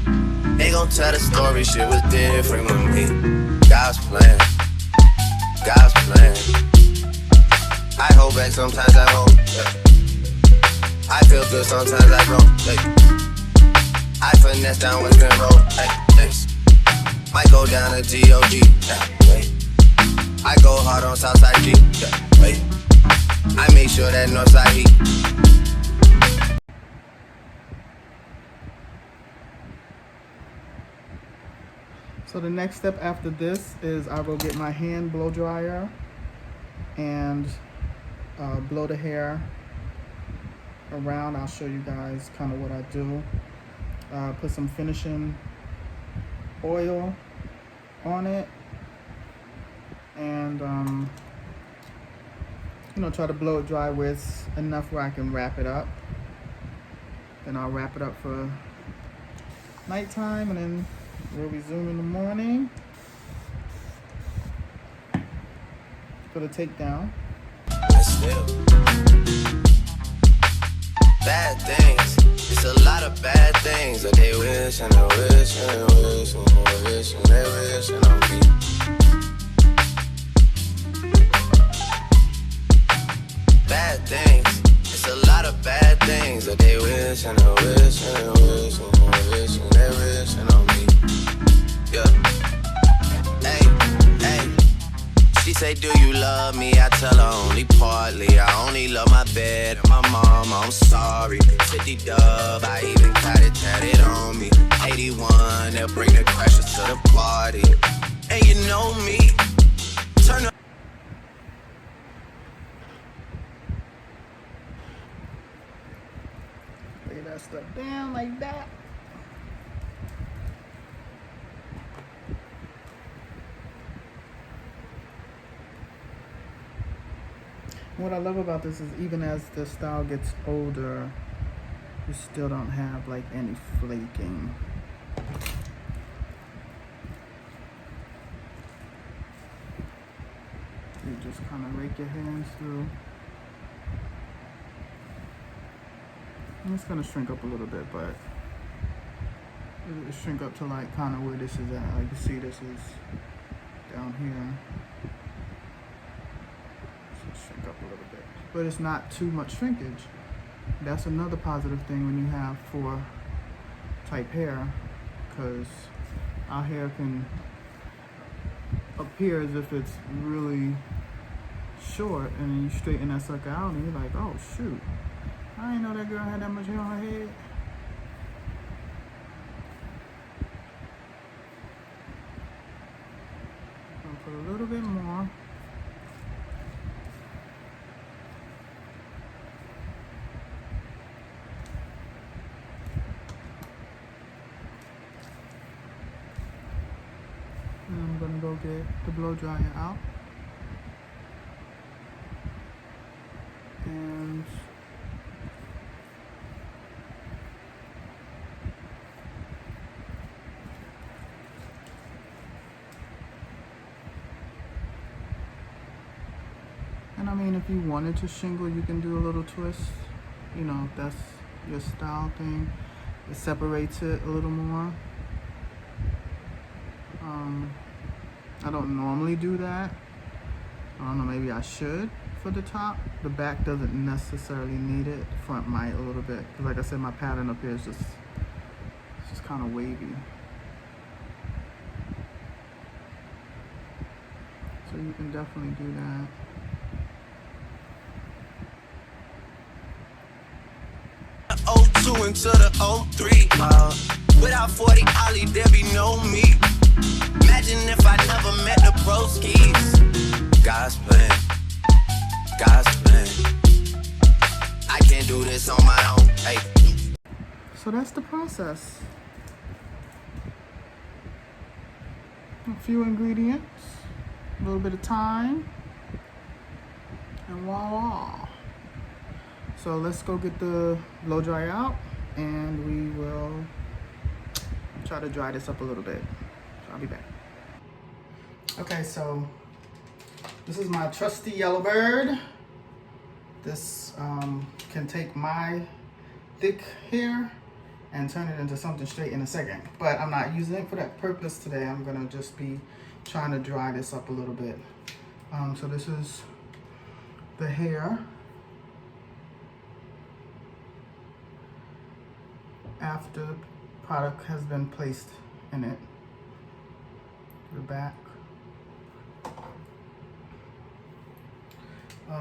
They gon' tell the story, shit was different with me. God's plan, God's plan. I hold back, sometimes I won't. I feel good, sometimes I don't. I finesse down Western Road. Might go down to G.O.G. I go hard on Southside G. I make sure that Northside heat.
So the next step after this is I will get my hand blow dryer and blow the hair around. I'll show you guys kind of what I do. Put some finishing oil on it and you know, try to blow it dry where it's enough where I can wrap it up. Then I'll wrap it up for nighttime and then we'll resume in the morning for the takedown.
Still, bad things. It's a lot of bad things that they wish and they wish and they wish and they wish and they wish on me. Bad things. It's a lot of bad things that they wish and they wish and they wish and they wish and they wish on me. Yeah. Hey, hey. She say, do you love me? I tell her only partly. I only love my bed and my mom. I'm sorry. 50 dub, I even got it tatted on me. 81, they'll bring the crashers to the party. And you know me. Turn up.
Lay that stuff down like that. What I love about this is even as the style gets older, you still don't have like any flaking. You just kind of rake your hands through. And it's gonna shrink up a little bit, but it'll shrink up to like kind of where this is at. Like you see, this is down here. Shrink up a little bit, but it's not too much shrinkage. That's another positive thing when you have 4 type hair, because our hair can appear as if it's really short, and then you straighten that sucker out and you're like, oh shoot, I didn't know that girl had that much hair on her head. I'll put a little bit more. I'm gonna go get the blow dryer out and I mean, if you wanted to shingle, you can do a little twist, you know, if that's your style thing. It separates it a little more. I don't normally do that. I don't know, maybe I should for the top. The back doesn't necessarily need it. The front might a little bit. Because like I said, my pattern up here is just kind of wavy. So you can definitely do that.
'02 into the '03. Without 40 Ollie, there be no me. Imagine if I never met the broskies. God's plan, God's plan. I can't do this on my own. Hey.
So that's the process. a few ingredients, a little bit of thyme, and voila. So let's go get the blow dry out, and we will try to dry this up a little bit. So I'll be back. Okay, so this is my trusty yellow bird. This can take my thick hair and turn it into something straight in a second. But I'm not using it for that purpose today. I'm gonna just be trying to dry this up a little bit. So this is the hair after the product has been placed in it. The back.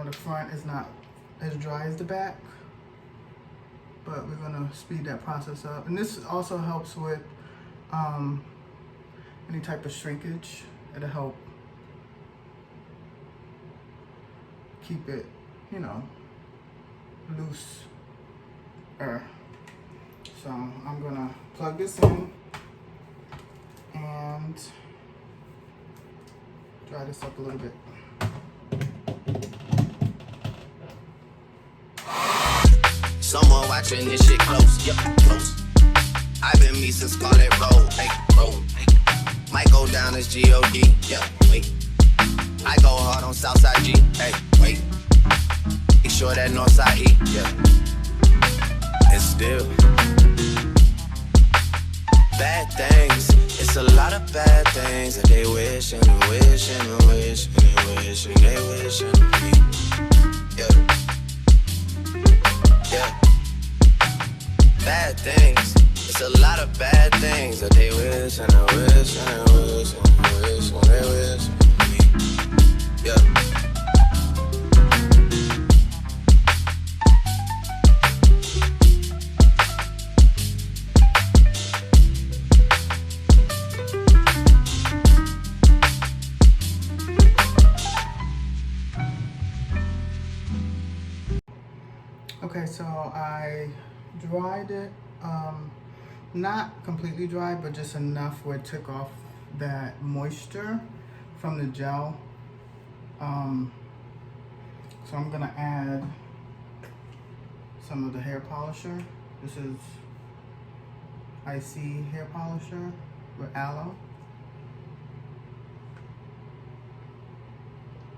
The front is not as dry as the back, but we're gonna speed that process up. And this also helps with any type of shrinkage. It'll help keep it, you know, loose. So I'm gonna plug this in and dry this up a little bit.
Someone watching this shit close, yep, close. I've been me since Scarlet Road, hey, road. Might go down as G-O-D, yeah, wait. I go hard on Southside G, hey, wait. Make sure that Northside E, yeah. And still, bad things. It's a lot of bad things that they wish and wish and wish and wish and they wish and me, yeah. Yeah. Bad things. It's a lot of bad things that they wish and I wish and I wish and I wish and they wish me. Yeah.
Okay, so I dried it, not completely dry, but just enough where it took off that moisture from the gel. So I'm gonna add some of the hair polisher. This is Icy hair polisher with aloe.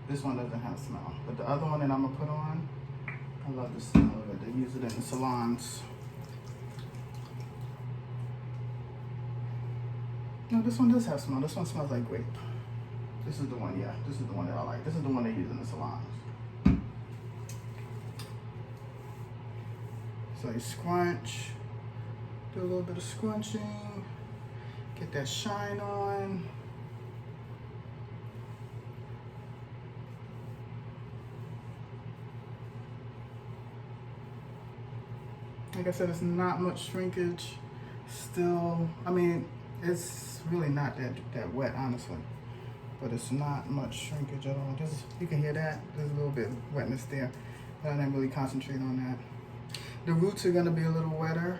This one doesn't have smell, but the other one that I'm gonna put on, I love the smell of it. They use it in the salons. No, this one does have smell. This one smells like grape. This is the one, yeah. This is the one that I like. This is the one they use in the salons. So you scrunch, do a little bit of scrunching, get that shine on. Like I said, it's not much shrinkage still. I mean, it's really not that wet, honestly. But it's not much shrinkage at all. You can hear that. There's a little bit of wetness there. But I didn't really concentrate on that. The roots are gonna be a little wetter.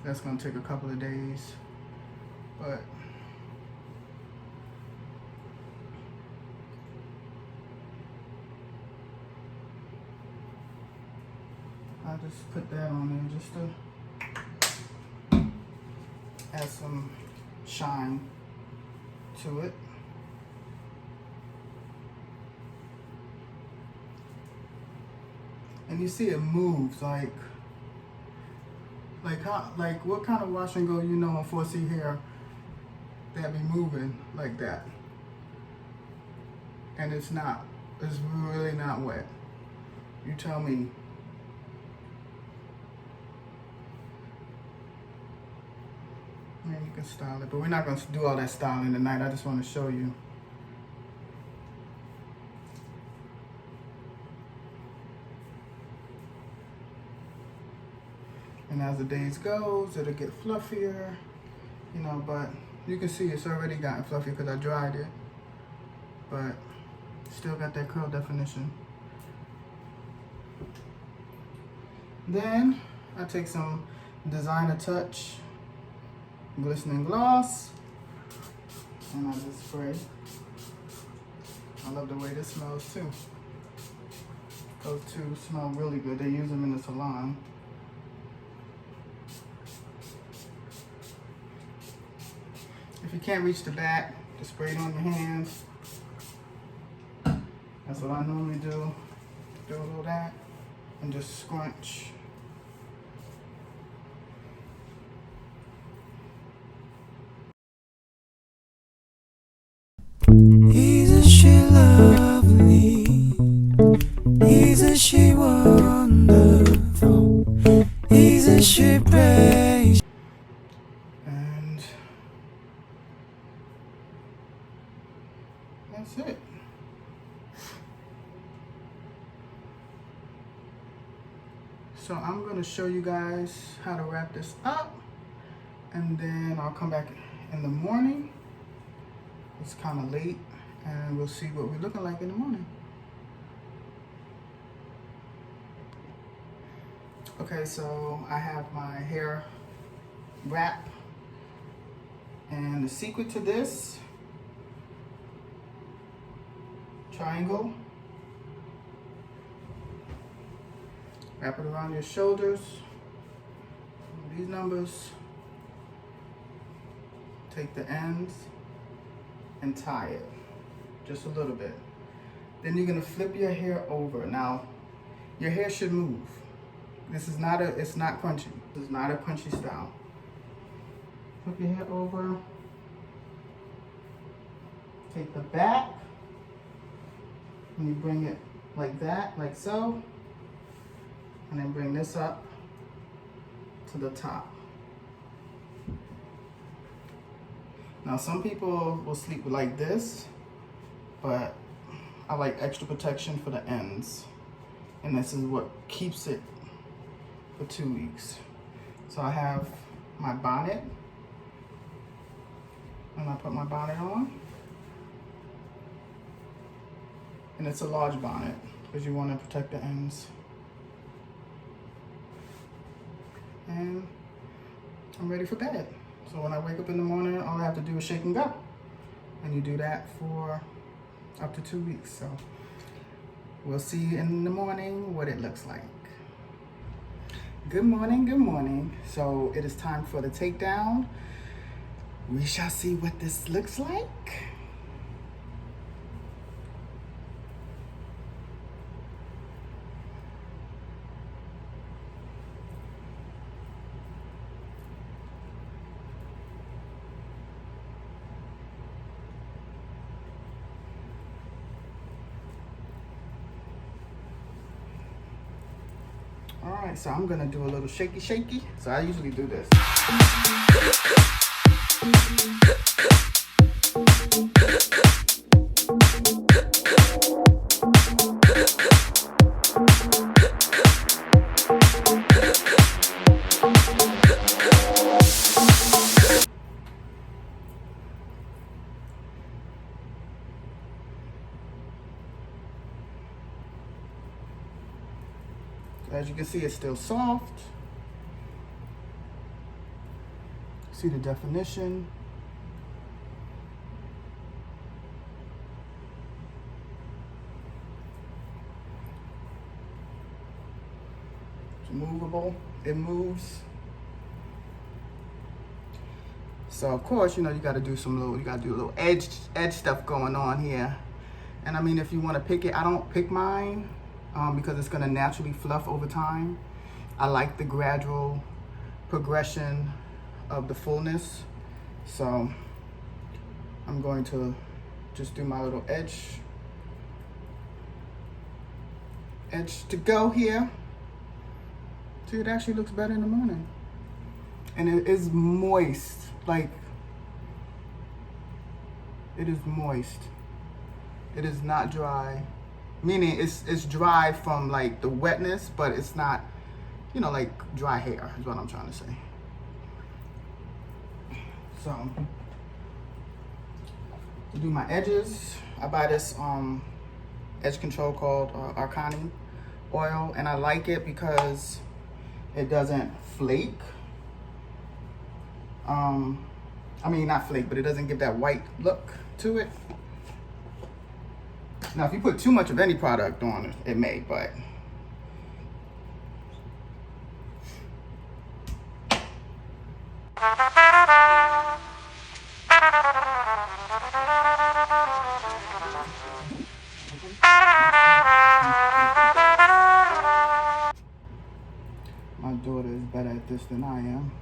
That's gonna take a couple of days. But I just put that on there just to add some shine to it. And you see it moves like what kind of wash and go you know on 4C hair that be moving like that? And it's really not wet. You tell me. Yeah, you can style it, but we're not going to do all that styling tonight. I just want to show you. And as the days goes, it'll get fluffier, you know, but you can see it's already gotten fluffy because I dried it, but still got that curl definition. Then I take some Designer Touch glistening gloss, and I just spray. I love the way this smells too. Those two smell really good. They use them in the salon. If you can't reach the back, just spray it on your hands. That's what I normally do. Do a little of that and just scrunch.
Isn't she lovely? Isn't she wonderful? Isn't she brave?
And that's it. So I'm going to show you guys how to wrap this up, and then I'll come back in the morning. It's kind of late, and we'll see what we're looking like in the morning. Okay, so I have my hair wrap, and the secret to this triangle, wrap it around your shoulders, these numbers, take the ends and tie it just a little bit. Then you're gonna flip your hair over. Now your hair should move. This is not it's not crunchy. This is not a crunchy style. Flip your hair over, take the back, and you bring it like that, like so, and then bring this up to the top. Now some people will sleep like this, but I like extra protection for the ends. And this is what keeps it for 2 weeks. So I have my bonnet, and I put my bonnet on. And it's a large bonnet because you want to protect the ends. And I'm ready for bed. So when I wake up in the morning, all I have to do is shake and go. And you do that for up to 2 weeks. So we'll see in the morning what it looks like. Good morning, good morning. So it is time for the takedown. We shall see what this looks like. All right, so I'm gonna do a little shaky shaky. So I usually do this. As you can see, it's still soft. See the definition. It's movable, it moves. So of course, you know, you gotta do a little edge stuff going on here. And I mean, if you wanna pick it, I don't pick mine. Because it's gonna naturally fluff over time. I like the gradual progression of the fullness. So I'm going to just do my little edge to go here. See, it actually looks better in the morning. And it is moist, like, it is moist. It is not dry. Meaning it's dry from like the wetness, but it's not, you know, like dry hair is what I'm trying to say. So to do my edges, I buy this edge control called Arcani oil, and I like it because it doesn't flake. I mean, not flake, but it doesn't give that white look to it. Now, if you put too much of any product on it, it may, but my daughter is better at this than I am.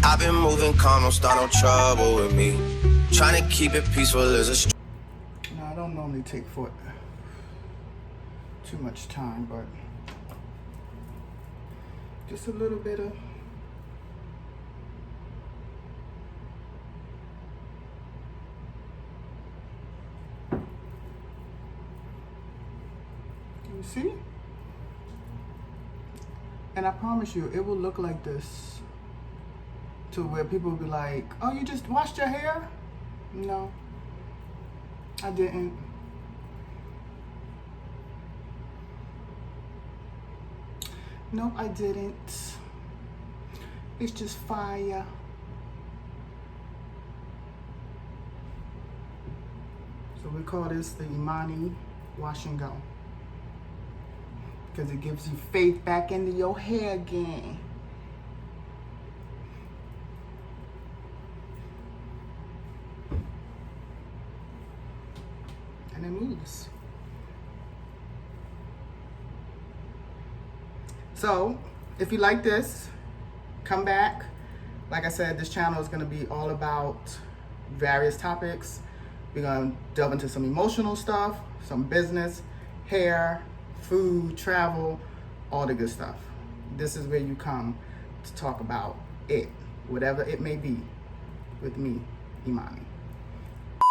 I've been moving calm, don't start no trouble with me. Trying to keep it peaceful is a
No, I don't normally take for too much time, but just a little bit of you see? And I promise you, it will look like this to where people will be like, oh, you just washed your hair? No, I didn't. Nope, I didn't. It's just fire. So we call this the Imani wash and go, because it gives you faith back into your hair again. And it moves. So if you like this, come back. Like I said, this channel is going to be all about various topics. We're going to delve into some emotional stuff, some business, hair, food, travel, all the good stuff. This is where you come to talk about it, whatever it may be, with me, Imani.